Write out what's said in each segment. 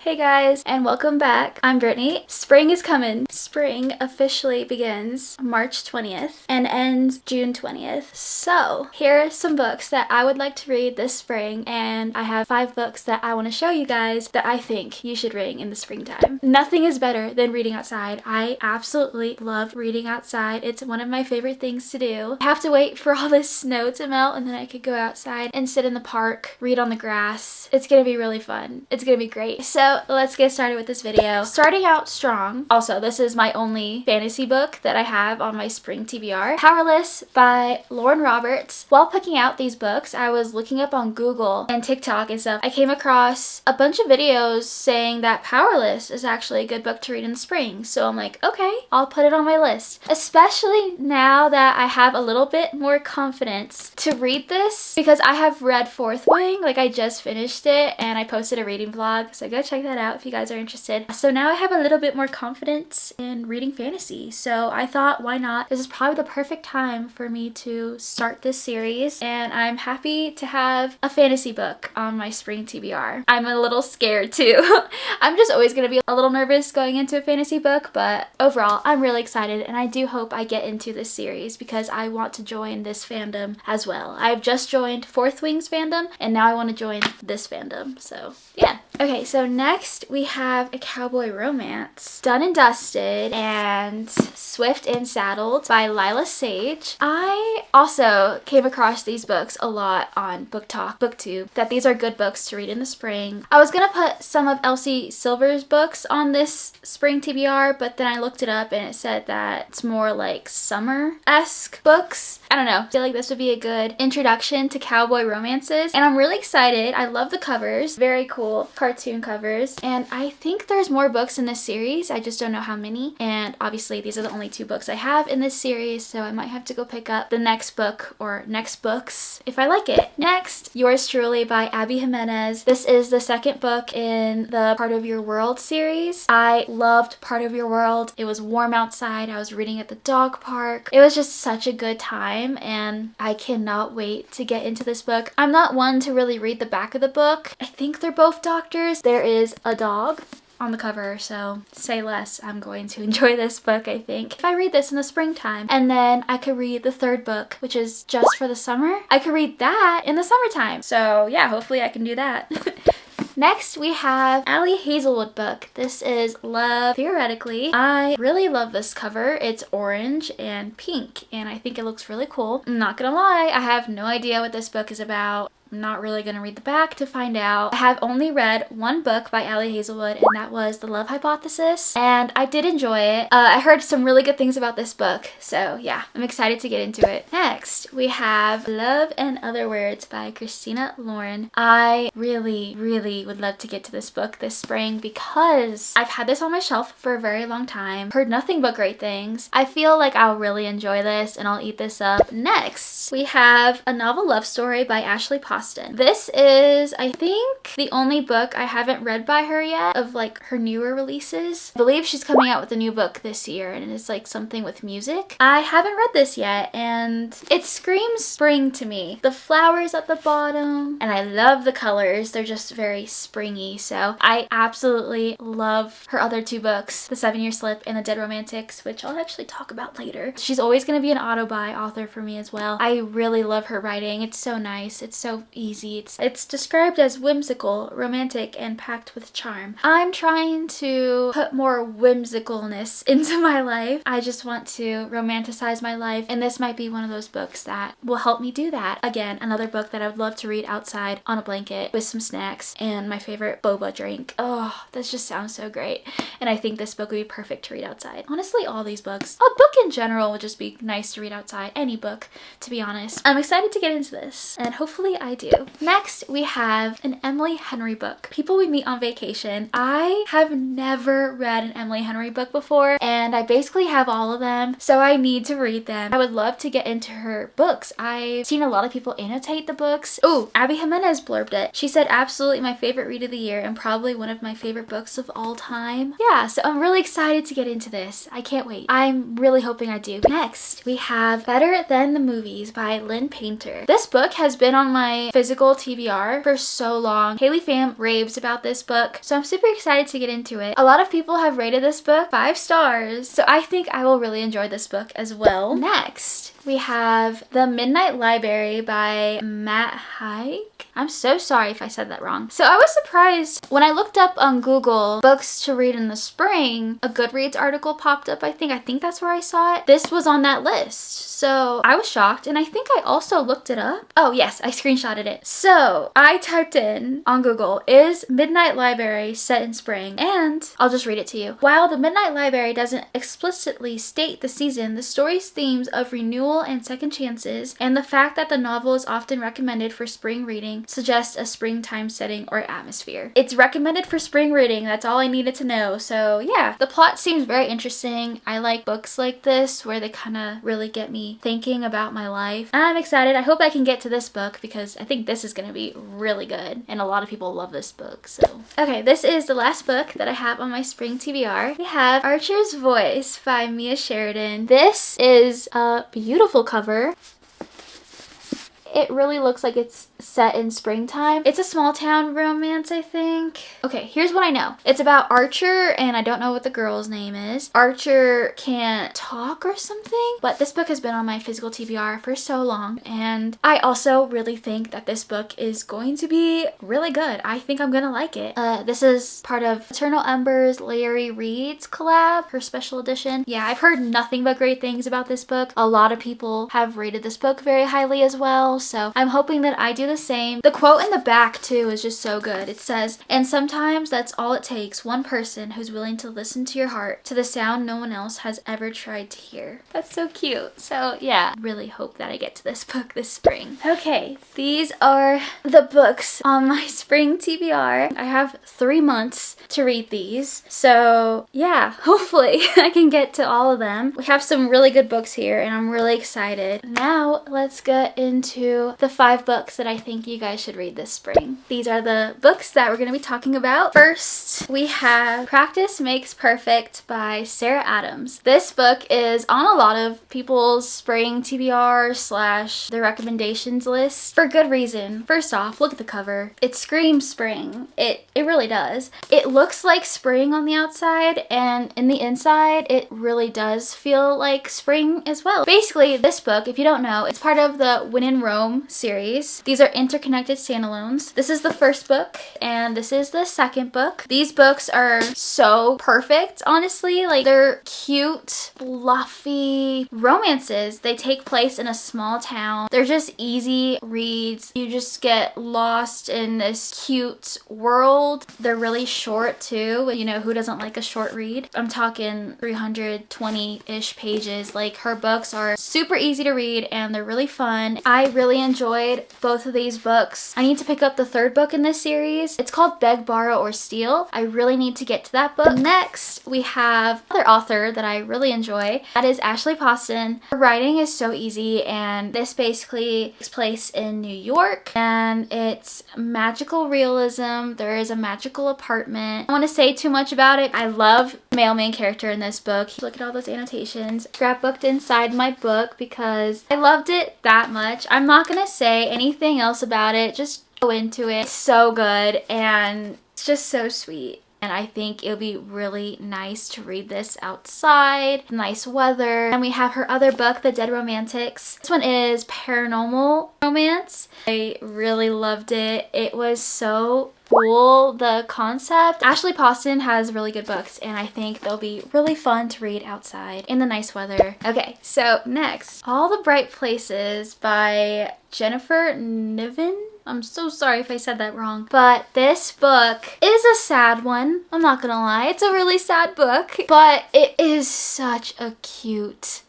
Hey guys, and welcome back. I'm Brittany. Spring is coming. Spring officially begins March 20th and ends June 20th. So here are some books that I would like to read this spring, and I have 5 books that I want to show you guys that I think you should read in the springtime. Nothing is better than reading outside. I absolutely love reading outside. It's one of my favorite things to do. I have to wait for all this snow to melt and then I could go outside and sit in the park, read on the grass. It's gonna be really fun. It's gonna be great. So let's get started with this video. Starting out strong. Also, this is my only fantasy book that I have on my spring TBR. Powerless by Lauren Roberts. While picking out these books, I was looking up on Google and TikTok and stuff. I came across a bunch of videos saying that Powerless is actually a good book to read in the spring. So I'm like, okay, I'll put it on my list. Especially now that I have a little bit more confidence to read this, because I have read Fourth Wing. Like, I just finished it and I posted a reading vlog, so go check that out if you guys are interested. So now I have a little bit more confidence in reading fantasy, so I thought, why not? This is probably the perfect time for me to start this series, and I'm happy to have a fantasy book on my spring TBR. I'm a little scared too. I'm just always gonna be a little nervous going into a fantasy book, but overall I'm really excited, and I do hope I get into this series because I want to join this fandom as well. I've just joined Fourth Wing's fandom, and now I want to join this fandom, so yeah. Okay, so next we have A Cowboy Romance, Done and Dusted and Swift and Saddled by Lila Sage. I also came across these books a lot on Book Talk, BookTube, that these are good books to read in the spring. I was gonna put some of Elsie Silver's books on this spring TBR, but then I looked it up and it said that it's more like summer-esque books. I don't know, I feel like this would be a good introduction to cowboy romances, and I'm really excited. I love the covers, very cool cartoon covers, and I think there's more books in this series. I just don't know how many, and obviously these are the only 2 books I have in this series, so I might have to go pick up the next book or next books if I like it. Next, Yours Truly by Abby Jimenez. This is the second book in the Part of Your World series. I loved Part of Your World. It was warm outside. I was reading at the dog park. It was just such a good time, and I cannot wait to get into this book. I'm not one to really read the back of the book. I think they're both doctors. There is a dog on the cover, so say less. I'm going to enjoy this book, I think. If I read this in the springtime, and then I could read the 3rd book, which is just for the summer, I could read that in the summertime. So yeah, hopefully I can do that. Next, we have Ali Hazelwood book. This is Love Theoretically. I really love this cover. It's orange and pink, and I think it looks really cool. I'm not gonna lie, I have no idea what this book is about. I'm not really gonna read the back to find out. I have only read 1 book by Ali Hazelwood, and that was The Love Hypothesis, and I did enjoy it. I heard some really good things about this book, so yeah, I'm excited to get into it. Next, we have Love and Other Words by Christina Lauren. I really would love to get to this book this spring because I've had this on my shelf for a very long time, heard nothing but great things. I feel like I'll really enjoy this and I'll eat this up. Next, we have A Novel Love Story by Ashley Poston. This is, I think, the only book I haven't read by her yet of like her newer releases. I believe she's coming out with a new book this year, and it's like something with music. I haven't read this yet, and it screams spring to me. The flowers at the bottom, and I love the colors. They're just very springy, so I absolutely love her other 2 books, The 7-Year Slip and The Dead Romantics, which I'll actually talk about later. She's always going to be an auto-buy author for me as well. I really love her writing. It's so nice. It's so easy. It's described as whimsical, romantic, and packed with charm. I'm trying to put more whimsicalness into my life. I just want to romanticize my life, and this might be one of those books that will help me do that. Again, another book that I would love to read outside on a blanket with some snacks and my favorite boba drink. Oh, this just sounds so great. And I think this book would be perfect to read outside. Honestly, all these books. A book in general would just be nice to read outside. Any book, to be honest. I'm excited to get into this, and hopefully I do. Next, we have an Emily Henry book, People We Meet on Vacation. I have never read an Emily Henry book before, and I basically have all of them, so I need to read them. I would love to get into her books. I've seen a lot of people annotate the books. Oh, Abby Jimenez blurbed it. She said, absolutely my favorite read of the year and probably one of my favorite books of all time. Yeah, so I'm really excited to get into this. I can't wait. I'm really hoping I do. Next, we have Better Than the Movies by Lynn Painter. This book has been on my physical TBR for so long. Haley Pham raves about this book, so I'm super excited to get into it. A lot of people have rated this book 5 stars, so I think I will really enjoy this book as well. Next, we have The Midnight Library by Matt Haig. I'm so sorry if I said that wrong. So I was surprised when I looked up on Google books to read in the spring, a Goodreads article popped up, I think that's where I saw it. This was on that list. So I was shocked, and I think I also looked it up. Oh yes, I screenshotted it. So I typed in on Google, is Midnight Library set in spring? And I'll just read it to you. While The Midnight Library doesn't explicitly state the season, the story's themes of renewal and second chances, and the fact that the novel is often recommended for spring reading, suggest a springtime setting or atmosphere. It's recommended for spring reading. That's all I needed to know. So yeah, the plot seems very interesting. I like books like this where they kind of really get me thinking about my life. I'm excited. I hope I can get to this book because I think this is going to be really good, and a lot of people love this book. So okay, this is the last book that I have on my spring TBR. We have Archer's Voice by Mia Sheridan. This is a beautiful cover. It really looks like it's set in springtime. It's a small town romance, I think. Okay, here's what I know. It's about Archer, and I don't know what the girl's name is. Archer can't talk or something, but this book has been on my physical TBR for so long, and I also really think that this book is going to be really good. I think I'm gonna like it. This is part of Eternal Embers Larry Reed's collab, her special edition. Yeah, I've heard nothing but great things about this book. A lot of people have rated this book very highly as well, so I'm hoping that I do the same. The quote in the back too is just so good. It says, "And sometimes that's all it takes, one person who's willing to listen to your heart, to the sound no one else has ever tried to hear." That's so cute. So yeah, really hope that I get to this book this spring. Okay, these are the books on my spring TBR. I have 3 months to read these, so yeah, hopefully I can get to all of them. We have some really good books here, and I'm really excited. Now let's get into the 5 books that I think you guys should read this spring. These are the books that we're going to be talking about. First, we have Practice Makes Perfect by Sarah Adams. This book is on a lot of people's spring TBR / their recommendations list for good reason. First off, look at the cover. It screams spring. It really does. It looks like spring on the outside, and in the inside, it really does feel like spring as well. Basically, this book, if you don't know, it's part of the When in Rome series. These are interconnected standalones. This is the first book, and this is the second book. These books are so perfect, honestly. Like, they're cute, fluffy romances. They take place in a small town. They're just easy reads. You just get lost in this cute world. They're really short too. You know, who doesn't like a short read? I'm talking 320-ish pages. Like, her books are super easy to read, and they're really fun. I really enjoyed both of these books. I need to pick up the 3rd book in this series. It's called Beg, Borrow, or Steal. I really need to get to that book. Next, we have another author that I really enjoy. That is Ashley Poston. Her writing is so easy, and this basically takes place in New York, and it's magical realism. There is a magical apartment. I don't want to say too much about it. I love the male main character in this book. Look at all those annotations. Scrapbooked inside my book because I loved it that much. I'm not gonna say anything else about it. Just go into it. It's so good, and it's just so sweet. And I think it'll be really nice to read this outside, nice weather. And we have her other book, The Dead Romantics. This one is paranormal romance. I really loved it. It was so cool, the concept. Ashley Poston has really good books, and I think they'll be really fun to read outside in the nice weather. Okay, so next, All the Bright Places by Jennifer Niven. I'm so sorry if I said that wrong, but this book is a sad one. I'm not gonna lie, it's a really sad book, but it is such a cute,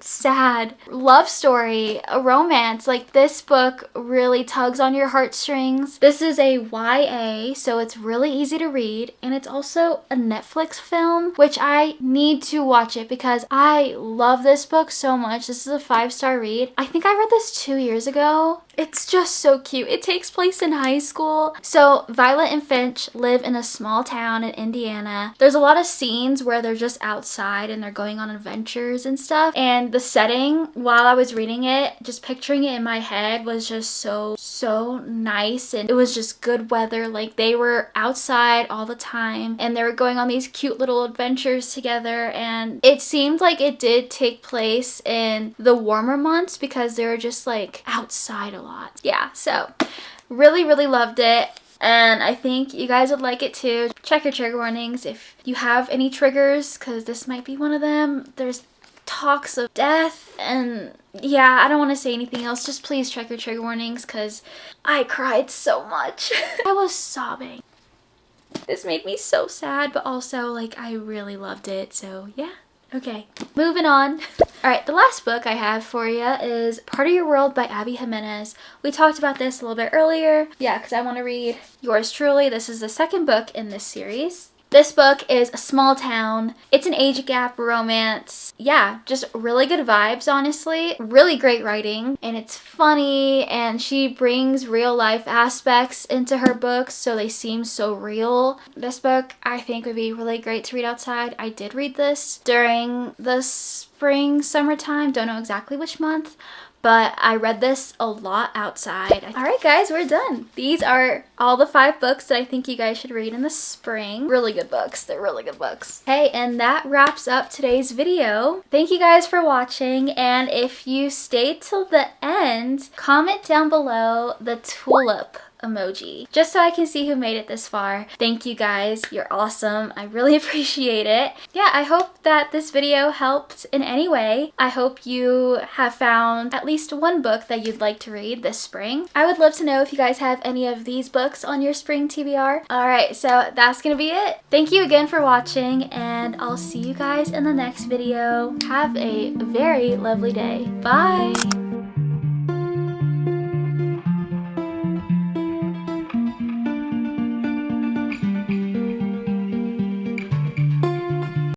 sad love story, a romance. Like, this book really tugs on your heartstrings. This is a YA, so it's really easy to read, and it's also a Netflix film, which I need to watch it because I love this book so much. This is a 5-star read. I think I read this 2 years ago. It's just so cute. cute. It takes place in high school. So Violet and Finch live in a small town in Indiana. There's a lot of scenes where they're just outside and they're going on adventures and stuff. And the setting, while I was reading it, just picturing it in my head was just so nice. And it was just good weather. Like they were outside all the time and they were going on these cute little adventures together. And it seemed like it did take place in the warmer months because they were just like outside a lot. Yeah, so really loved it. And I think you guys would like it too. Check your trigger warnings if you have any triggers, because this might be one of them. There's talks of death and yeah, I don't want to say anything else. Just please check your trigger warnings because I cried so much. I was sobbing. This made me so sad, but also like I really loved it. So yeah. Okay, moving on. All right, the last book I have for you is Part of Your World by Abby Jimenez. We talked about this a little bit earlier. Yeah, because I want to read yours truly. This is the second book in this series. This book is a small town. It's an age gap romance. Yeah, just really good vibes, honestly. Really great writing. And it's funny. And she brings real life aspects into her books, so they seem so real. This book, I think, would be really great to read outside. I did read this during the spring, summertime. Don't know exactly which month. But I read this a lot outside. Alright guys, we're done. These are all the 5 books that I think you guys should read in the spring. Really good books. They're really good books. Hey, and that wraps up today's video. Thank you guys for watching, and if you stayed till the end, comment down below the tulip emoji just so I can see who made it this far. Thank you guys. You're awesome. I really appreciate it. Yeah, I hope that this video helped in any way. I hope you have found at least one book that you'd like to read this spring. I would love to know if you guys have any of these books on your spring TBR. Alright, so that's gonna be it. Thank you again for watching, and I'll see you guys in the next video. Have a very lovely day. Bye!